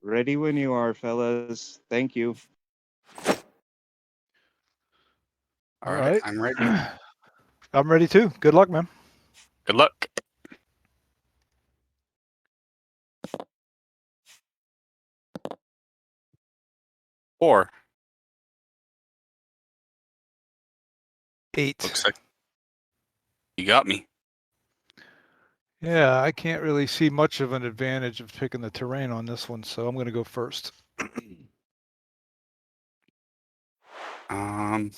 Ready when you are, fellas. Thank you. All right. I'm ready. I'm ready too. Good luck, man. Good luck. Four. 8. Looks like you got me. Yeah, I can't really see much of an advantage of picking the terrain on this one, so I'm going to go first. I'll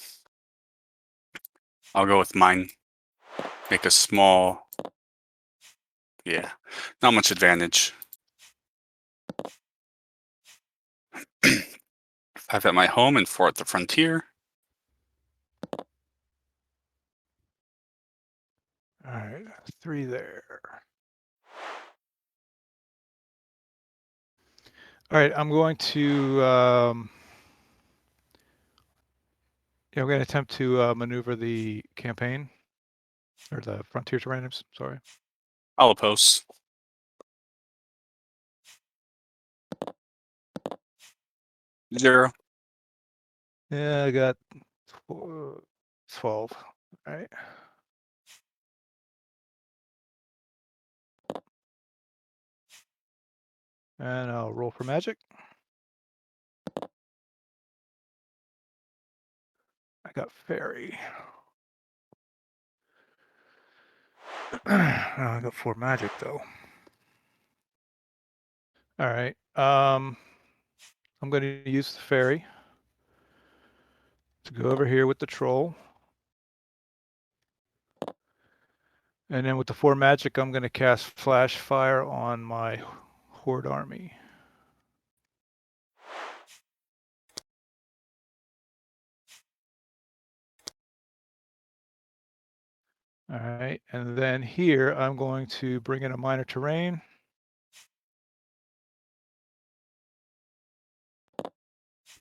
go with mine. Make a small. Yeah, not much advantage. 5 at my home and 4 at the frontier. All right, 3 there. All right, I'm going to I'm going to attempt to maneuver the campaign or the frontier terrain. I'm sorry. I'll oppose. 0. Yeah, I got 12. All right. And I'll roll for magic. I got fairy. I got 4 magic though. All right. I'm going to use the fairy to go over here with the troll. And then with the 4 magic, I'm going to cast flash fire on my horde army. All right, and then here I'm going to bring in a minor terrain.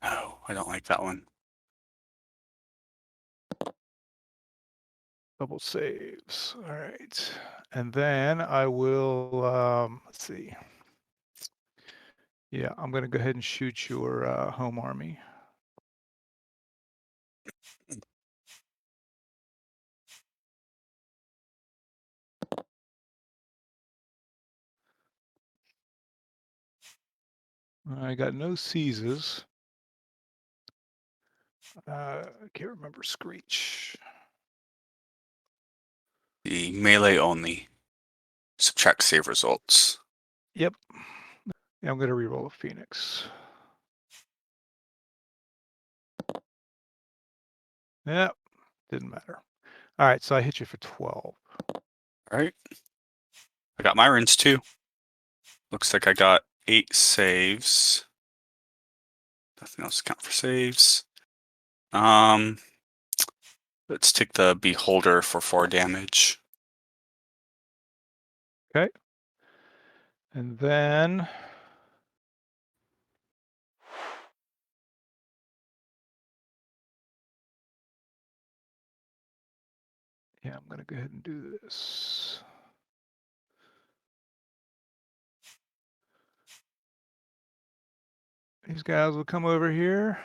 No, I don't like that one. Double saves. All right, and then I will. Let's see. Yeah, I'm going to go ahead and shoot your home army. I got no seizes. I can't remember Screech. The melee only. Subtract save results. Yep. Yeah, I'm going to reroll a Phoenix. Yep. Didn't matter. All right, so I hit you for 12. All right. I got my runes too. Looks like I got 8 saves. Nothing else to count for saves. Let's take the beholder for 4 damage. Okay. And then yeah, I'm going to go ahead and do this. These guys will come over here,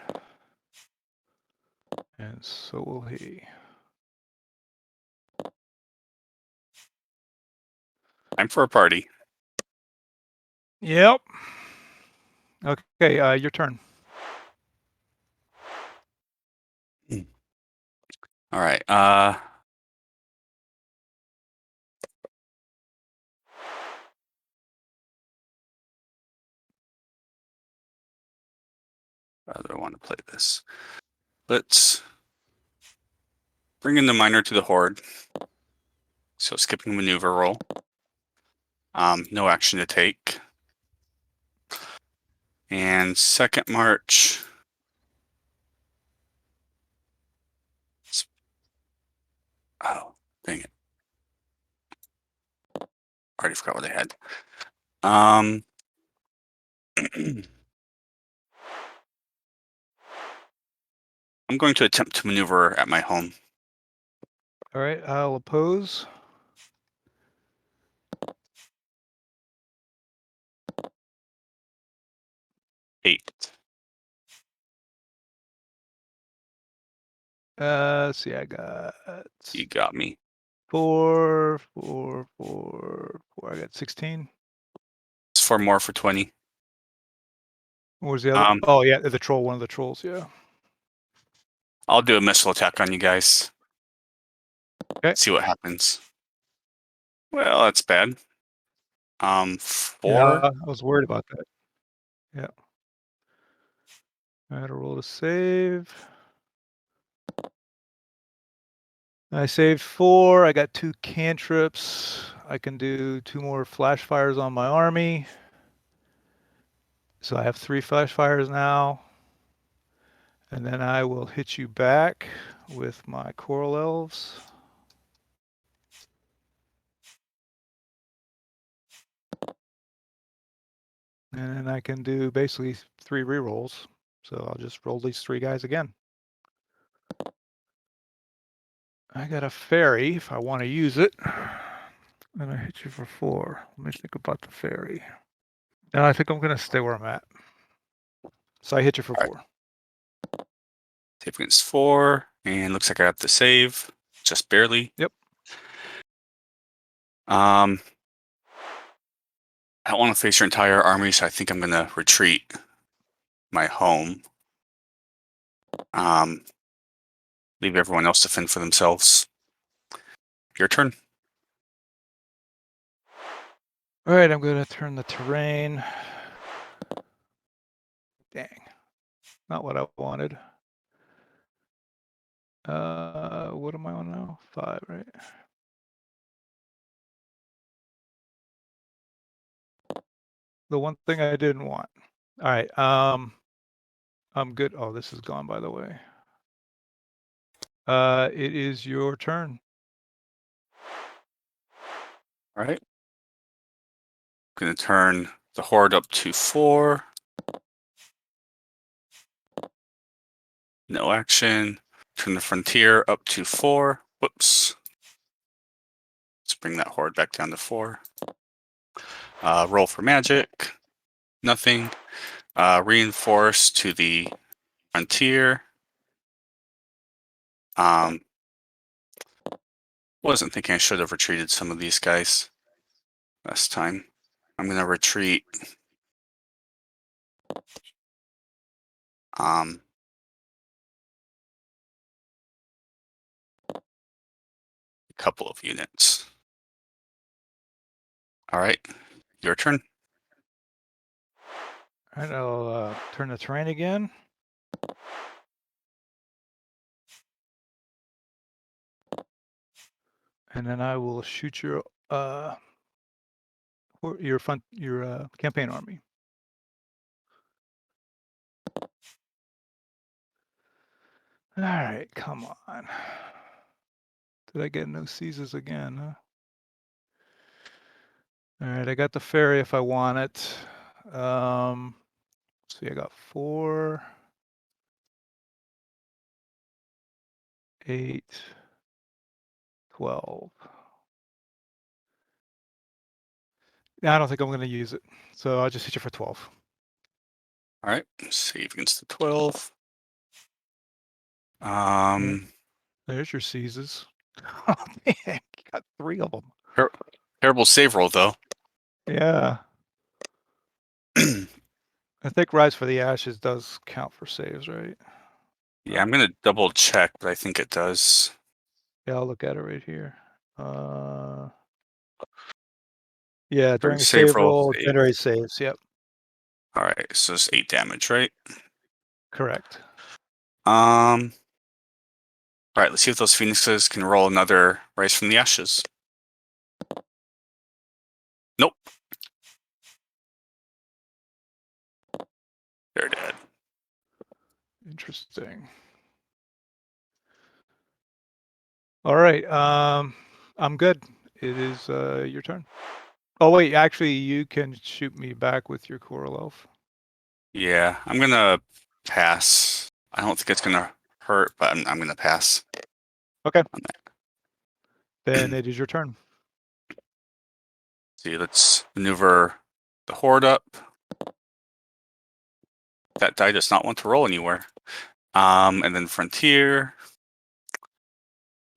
and so will he. Time for a party. Yep. Okay, your turn. All right. How do I want to play this? Let's bring in the miner to the horde. So skipping maneuver roll. No action to take. And second march. Oh, dang it. Already forgot what I had. I'm going to attempt to maneuver at my home. All right, I'll oppose. 8. See, I got You got me. 4, 4, 4, 4. I got 16. It's 4 more for 20. What was the other? Oh, yeah, the troll, one of the trolls, yeah. I'll do a missile attack on you guys. Okay. See what happens. Well, that's bad. 4. Yeah, I was worried about that. Yeah. I had to roll to save. I saved 4. I got 2 cantrips. I can do 2 more flash fires on my army. So I have 3 flash fires now. And then I will hit you back with my coral elves. And then I can do basically 3 rerolls. So I'll just roll these 3 guys again. I got a fairy if I want to use it. And I hit you for 4. Let me think about the fairy. And I think I'm going to stay where I'm at. So I hit you for 4. Save against 4. And looks like I have to save. Just barely. Yep. I don't want to face your entire army, so I think I'm going to retreat my home. Leave everyone else to fend for themselves. Your turn. All right, I'm going to turn the terrain. Dang. Not what I wanted. What am I on now? 5, right? The one thing I didn't want. All right, I'm good. Oh, this is gone, by the way. It is your turn. All right. I'm going to turn the horde up to 4. No action. Turn the frontier up to 4. Whoops. Let's bring that horde back down to 4. Roll for magic. Nothing. Reinforce to the frontier. Wasn't thinking I should have retreated some of these guys last time. I'm going to retreat. A couple of units. All right, your turn. All right, I'll turn the terrain again. And then I will shoot your campaign army. All right, come on. Did I get no seizes again, huh? All right, I got the fairy if I want it. See, I got 4, 8, 12. Yeah, I don't think I'm going to use it. So I'll just hit you for 12. All right, save against the 12. There's your seizes. Oh, man, you got 3 of them. Terrible save roll, though. Yeah. I think Rise for the Ashes does count for saves, right? Yeah, I'm going to double check, but I think it does. Yeah, I'll look at it right here. Yeah, during a save save roll, 8. generate saves. Yep, All right, so it's 8 damage, right? correct. All right, let's see if those phoenixes can roll another Rise from the Ashes. Nope. They're dead. Interesting. All right, I'm good. It is your turn. Oh wait, actually, you can shoot me back with your coral elf. Yeah, I'm going to pass. I don't think it's going to hurt, but I'm going to pass. Okay. Then it is your turn. See, let's maneuver the horde up. That die does not want to roll anywhere. And then Frontier.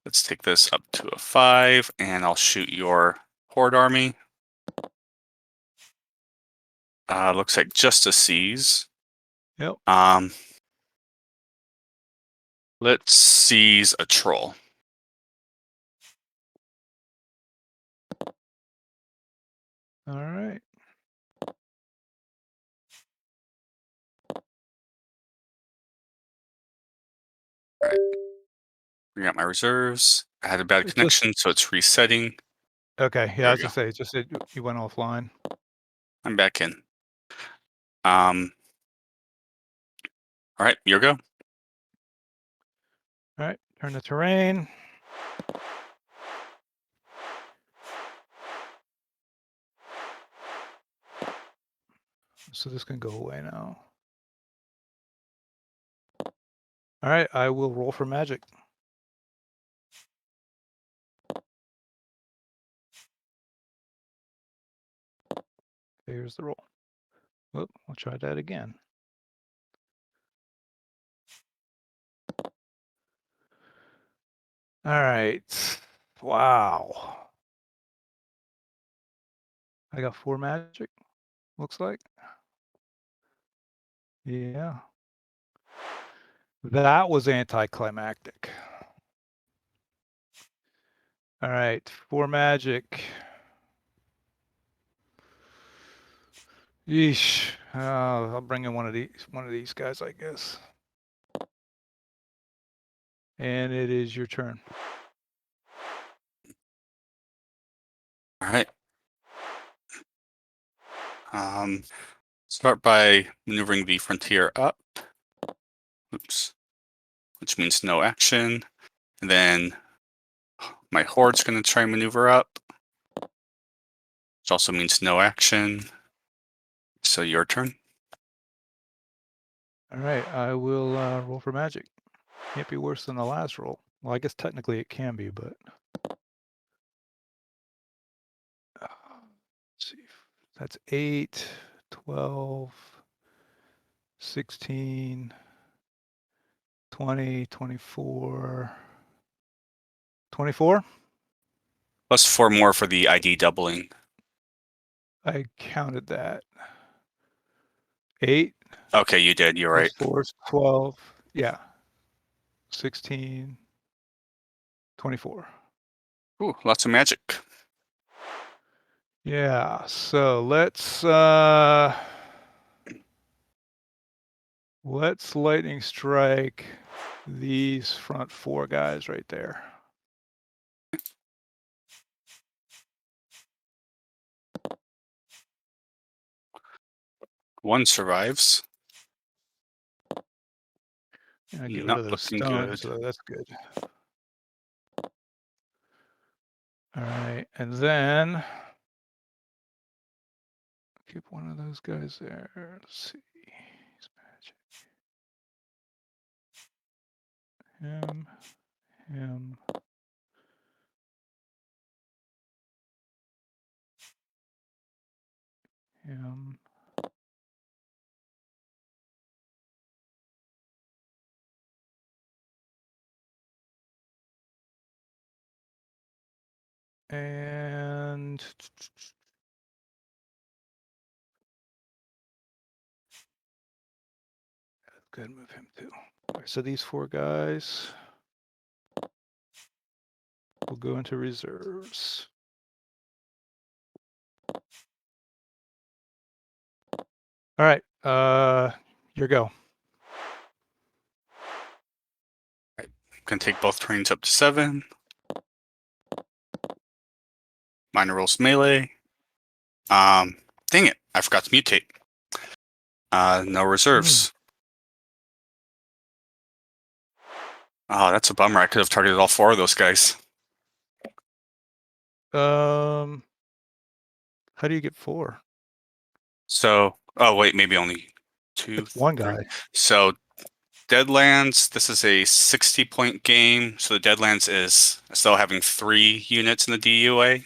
Let's take this up to a 5, and I'll shoot your Horde army. Looks like just a seize. Yep. Let's seize a troll. All right. Bring out my reserves. I had a bad It just- connection, so it's resetting. Okay. There Yeah, I we was gonna say, it just said you went offline. I'm back in. All right, your go. All right. Turn the terrain. So this can go away now. All right. I will roll for magic. Here's the roll. Oh, I'll try that again. All right. Wow. I got 4 magic, looks like. Yeah. That was anticlimactic. All right. 4 magic. Yeesh. I'll bring in one of these guys, I guess. And it is your turn. All right. Start by maneuvering the Frontier up. Oops. Which means no action. And then my Horde's going to try and maneuver up. Which also means no action. So your turn. All right. I will roll for magic. Can't be worse than the last roll. Well, I guess technically it can be, but let's see. That's 8, 12, 16, 20, 24, 24. Plus 4 more for the ID doubling. I counted that. 8. Okay, you did. You're right. Plus 4 is 12. Yeah. 16, 24. Ooh, lots of magic. Yeah. So let's lightning strike these front 4 guys right there. One survives. Yeah, get rid Not of those looking stones, good. so that's good. All right, and then keep one of those guys there. Let's see. He's magic. Him. And go ahead and move him too. All right, so these 4 guys will go into reserves. All right, your go. Can take both trains up to 7. Minor rolls melee. Dang it, I forgot to mutate. No reserves. Oh, that's a bummer. I could have targeted all 4 of those guys. How do you get 4? So, oh wait, maybe only 2. It's one 3. guy. So, Deadlands, this is a 60-point game. So the Deadlands is still having 3 units in the DUA.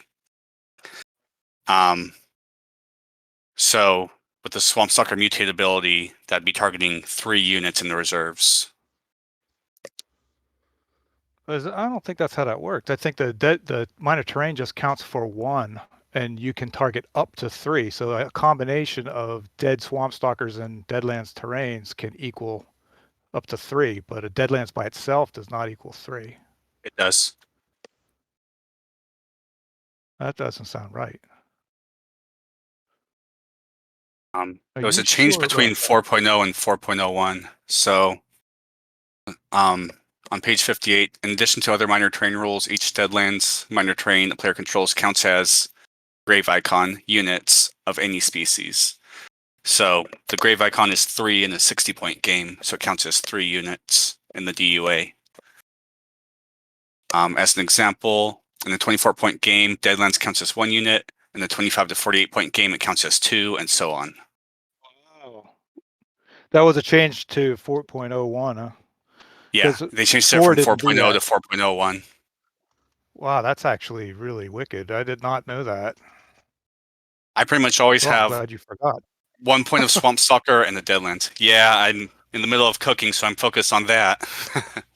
So with the Swampstalker mutate ability, that'd be targeting 3 units in the reserves. I don't think that's how that works. I think the minor terrain just counts for 1, and you can target up to 3. So a combination of dead Swampstalkers and Deadlands terrains can equal up to 3, but a Deadlands by itself does not equal 3. It does. That doesn't sound right. Are There was you a change sure between about that? 4.0 and 4.01. So on page 58, in addition to other minor terrain rules, each Deadlands minor terrain the player controls counts as grave icon units of any species. So the grave icon is 3 in a 60-point game, so it counts as 3 units in the DUA. As an example, in the 24-point game, Deadlands counts as 1 unit. In the 25 to 48-point game, it counts as 2, and so on. Wow. That was a change to 4.01, huh? Yeah, 'Cause they changed it 4 from didn't do 4.0 that. to 4.01. Wow, that's actually really wicked. I did not know that. I pretty much always Well, I'm have glad you forgot. 1 point of Swampstalker and the Deadlands. Yeah, I'm in the middle of cooking, so I'm focused on that.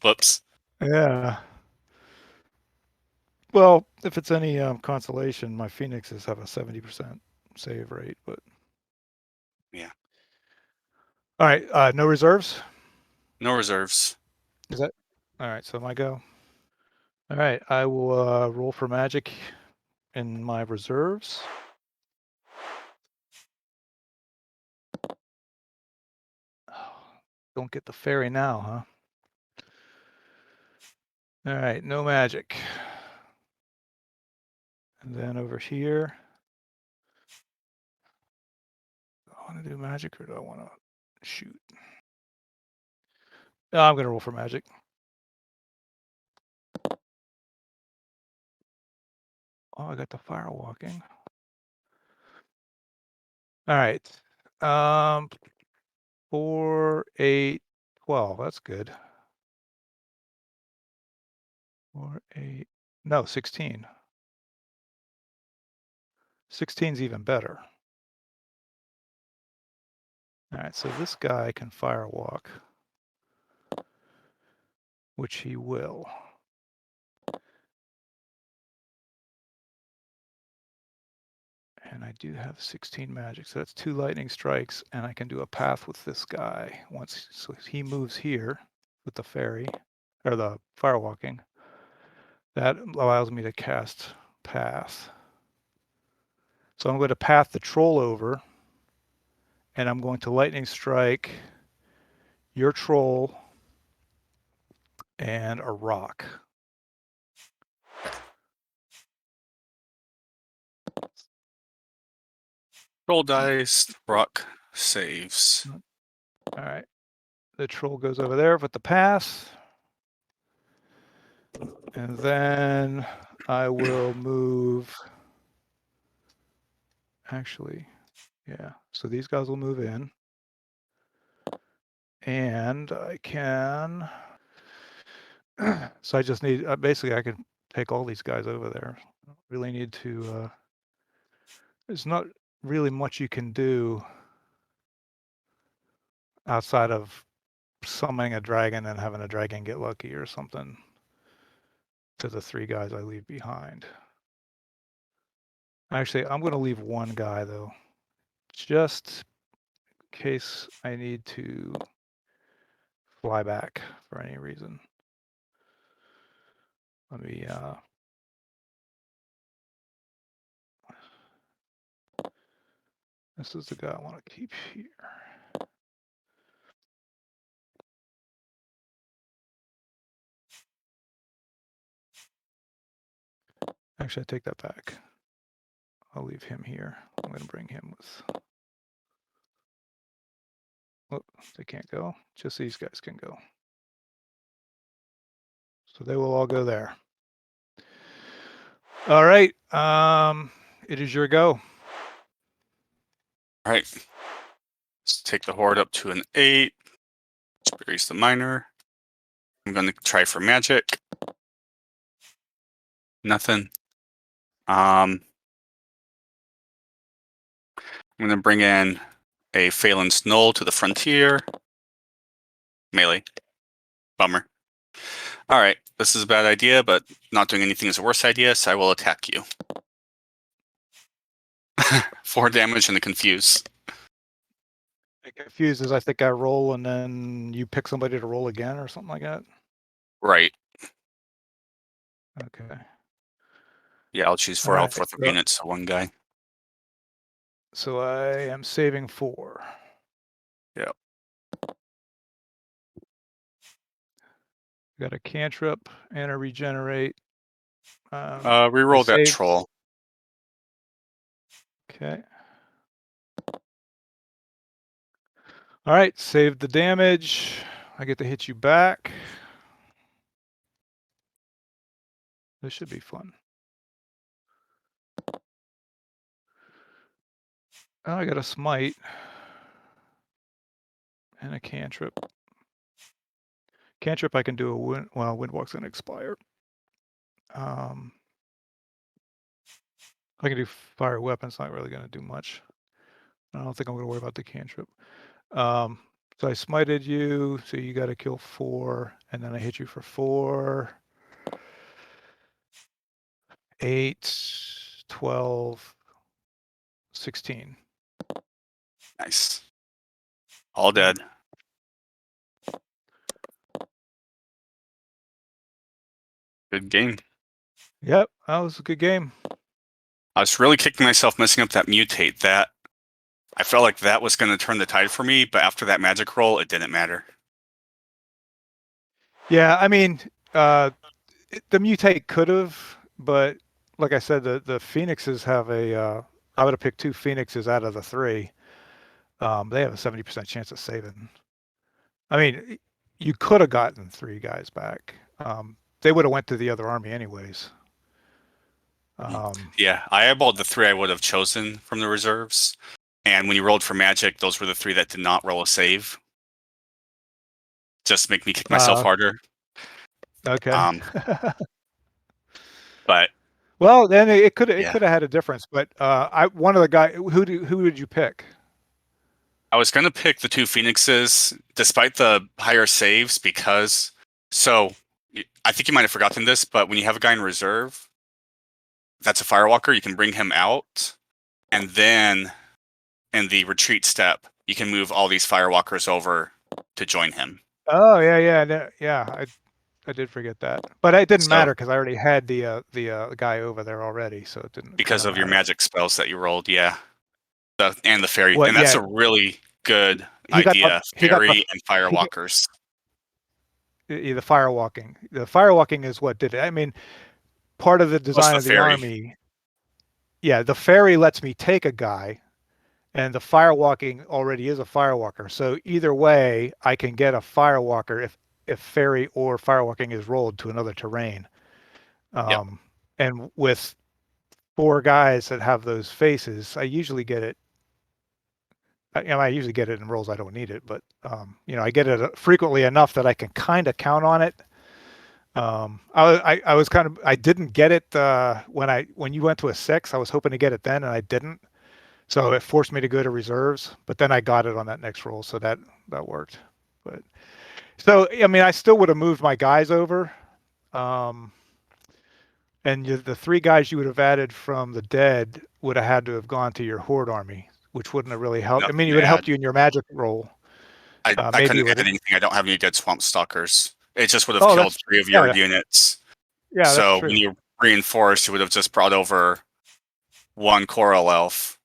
Whoops. Yeah. Well, if it's any consolation, my Phoenixes have a 70% save rate, but Yeah. all right. No reserves. No reserves. Is that all right? So my go. All right, I will roll for magic in my reserves. Oh, don't get the fairy now, huh? All right, no magic. And then over here, do I want to do magic or do I want to shoot? No, I'm going to roll for magic. Oh, I got the fire walking. All right. 4, 8, 12. That's good. 4, 8. No, 16. 16's even better. All right, so this guy can firewalk, which he will. And I do have 16 magic, so that's 2 lightning strikes, and I can do a path with this guy once. So he moves here with the fairy or the firewalking. That allows me to cast path. So I'm going to path the troll over, and I'm going to lightning strike your troll and a rock. Roll dice, rock saves. All right. The troll goes over there with the pass. And then I will move. Actually, yeah. So these guys will move in. And I can. So I just need. Basically, I can take all these guys over there. I don't really need to. There's not really much you can do outside of summoning a dragon and having a dragon get lucky or something to the 3 guys I leave behind. Actually, I'm going to leave 1 guy though, just in case I need to fly back for any reason. Let me this is the guy I want to keep here. Actually, I take that back. I'll leave him here. I'm going to bring him with. Oh, they can't go. Just these guys can go. So they will all go there. All right. It is your go. All right. Let's take the horde up to an 8. Raise the minor. I'm going to try for magic. Nothing. I'm going to bring in a Phalanx Knoll to the frontier. Melee. Bummer. All right, this is a bad idea, but not doing anything is a worse idea, so I will attack you. 4 damage and a confuse. It confuses. I think I roll and then you pick somebody to roll again or something like that. Right. Okay. Yeah, I'll choose 4 All health right, worth of units, so 1 guy. So I am saving 4. Yeah. Got a cantrip and a regenerate. Reroll that save. troll. Okay. All right, save the damage. I get to hit you back. This should be fun. Oh, I got a smite and a cantrip. Cantrip, I can do a wind. Well, Windwalk's gonna expire. I can do fire weapons. Not really gonna do much. I don't think I'm gonna worry about the cantrip. So I smited you, so you got to kill 4, and then I hit you for 4. 8, 12, 16. Nice. All dead. Good game. Yep, that was a good game. I was really kicking myself messing up that mutate. That I felt like that was going to turn the tide for me, but after that magic roll, it didn't matter. Yeah, I mean, the mutate could have, but like I said, the phoenixes have a. I would have picked 2 phoenixes out of the 3. They have a 70% chance of saving. I mean, you could have gotten 3 guys back. They would have went to the other army anyways. Yeah, I eyeballed the 3 I would have chosen from the reserves, and when you rolled for magic, those were the 3 that did not roll a save. Just to make me kick myself harder. Okay. But well, then it could have had a difference. But one of the guys who did you pick? I was going to pick the 2 phoenixes, despite the higher saves, because I think you might have forgotten this, but when you have a guy in reserve, that's a firewalker, you can bring him out, and then in the retreat step, you can move all these firewalkers over to join him. Oh yeah. I did forget that, but it didn't matter because I already had the guy over there already, so it didn't. Because of your magic spells that you rolled, yeah, and the fairy, Well, and that's a really good idea. Fairy and firewalkers. The firewalking. The firewalking is what did it. I mean, part of the design of the army. Yeah, the fairy lets me take a guy, and the firewalking already is a firewalker. So either way, I can get a firewalker if fairy or firewalking is rolled to another terrain. And with 4 guys that have those faces, I usually get it. I usually get it in rolls I don't need it, but I get it frequently enough that I can kind of count on it. I didn't get it when you went to a 6. I was hoping to get it then, and I didn't. So it forced me to go to reserves, but then I got it on that next roll, so that worked. But so I mean, I still would have moved my guys over, and the 3 guys you would have added from the dead would have had to have gone to your horde army, which wouldn't have really helped. I mean, it would have helped you in your magic roll. I couldn't add anything. I don't have any dead swamp stalkers. It just would have killed 3 of your units. Yeah, so that's true. When you reinforced, you would have just brought over 1 coral elf.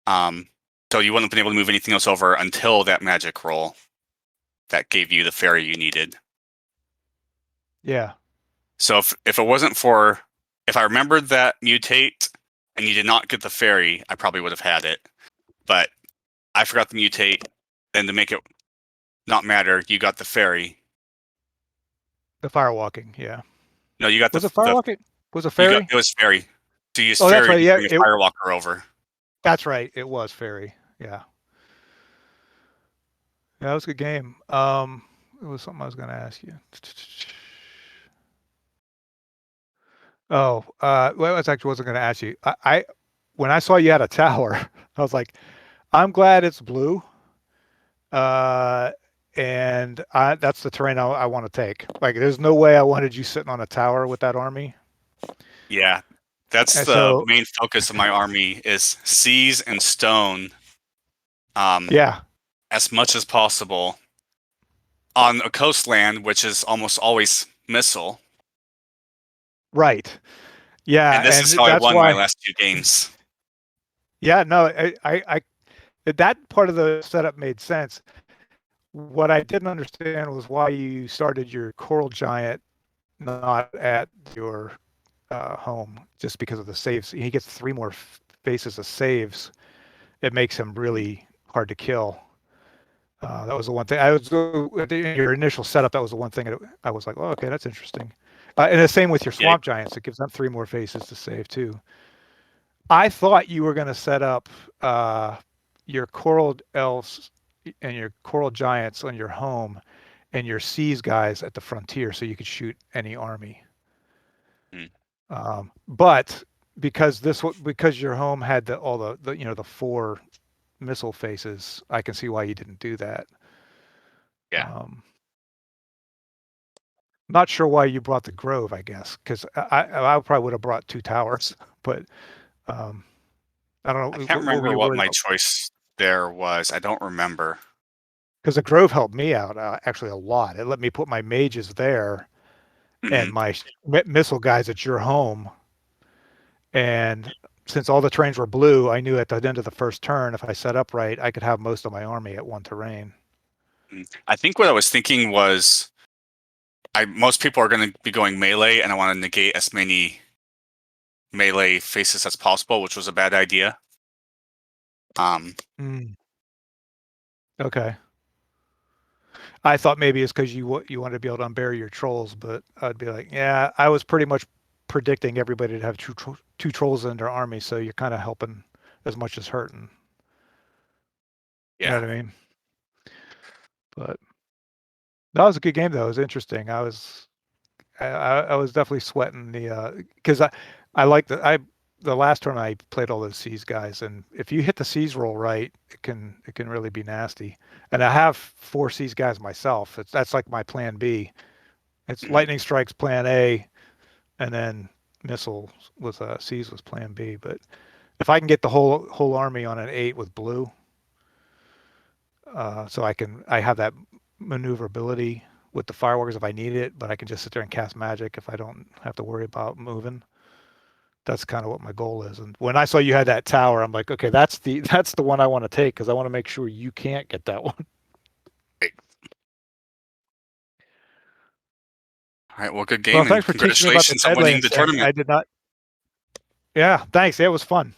So you wouldn't have been able to move anything else over until that magic roll that gave you the fairy you needed. Yeah. So if it wasn't for, if I remembered that mutate and you did not get the fairy, I probably would have had it. But I forgot the mutate, and to make it not matter, you got the fairy. The firewalking, yeah. No, you got the firewalking. Was it fairy? It was fairy. So you used fairy to bring a firewalker over. That's right. It was fairy. Yeah. Yeah, that was a good game. It was something I was going to ask you. Well, I actually wasn't going to ask you. When I saw you had a tower, I was like, I'm glad it's blue. And that's the terrain I want to take. Like, there's no way I wanted you sitting on a tower with that army. Yeah, that's And the so, main focus of my army is seas and stone. yeah, As much as possible on a coastland, which is almost always missile. right. Yeah, And this and is how I that's won my why. last 2 games. Yeah, no, that part of the setup made sense. What I didn't understand was why you started your coral giant not at your home, just because of the saves. He gets 3 more faces of saves. It makes him really hard to kill. That was the one thing. In your initial setup. That was the one thing that I was like, "Oh, okay, that's interesting." And the same with your Yeah, swamp giants. It gives them 3 more faces to save too. I thought you were going to set up your coral elves and your coral giants on your home, and your seas guys at the frontier, so you could shoot any army. Mm. But because your home had all the 4 missile faces, I can see why you didn't do that. Yeah. Not sure why you brought the Grove, I guess, because I probably would have brought 2 towers, but I don't I know. can't What were remember you what worried my about? choice there was. I don't remember. Because the Grove helped me out actually a lot. It let me put my mages there and Mhm. my missile guys at your home. And since all the terrains were blue, I knew at the end of the first turn, if I set up right, I could have most of my army at one terrain. I think what I was thinking was most people are going to be going melee, and I want to negate as many melee faces as possible, which was a bad idea. Okay. I thought maybe it's because you wanted to be able to unbury your trolls, but I'd be like, yeah, I was pretty much predicting everybody to have 2 trolls in their army, so you're kind of helping as much as hurting. You know Yeah. what I mean? But that was a good game, though. It was interesting. I was definitely sweating because I like the last turn I played all those seas guys, and if you hit the seas roll right, it can really be nasty. And I have 4 seas guys myself. That's like my plan B. It's Mhm. lightning strikes plan A, and then missiles with seas was plan B. But if I can get the whole army on an 8 with blue, so I have that maneuverability with the fireworks if I need it, but I can just sit there and cast magic if I don't have to worry about moving. That's kind of what my goal is. And when I saw you had that tower, I'm like, okay, that's the one I want to take, because I want to make sure you can't get that one. Great. All right. Well, good Well, game, and thanks for teaching me about the congratulations on winning the Deadlands. tournament. I did not. Yeah, thanks. It was fun.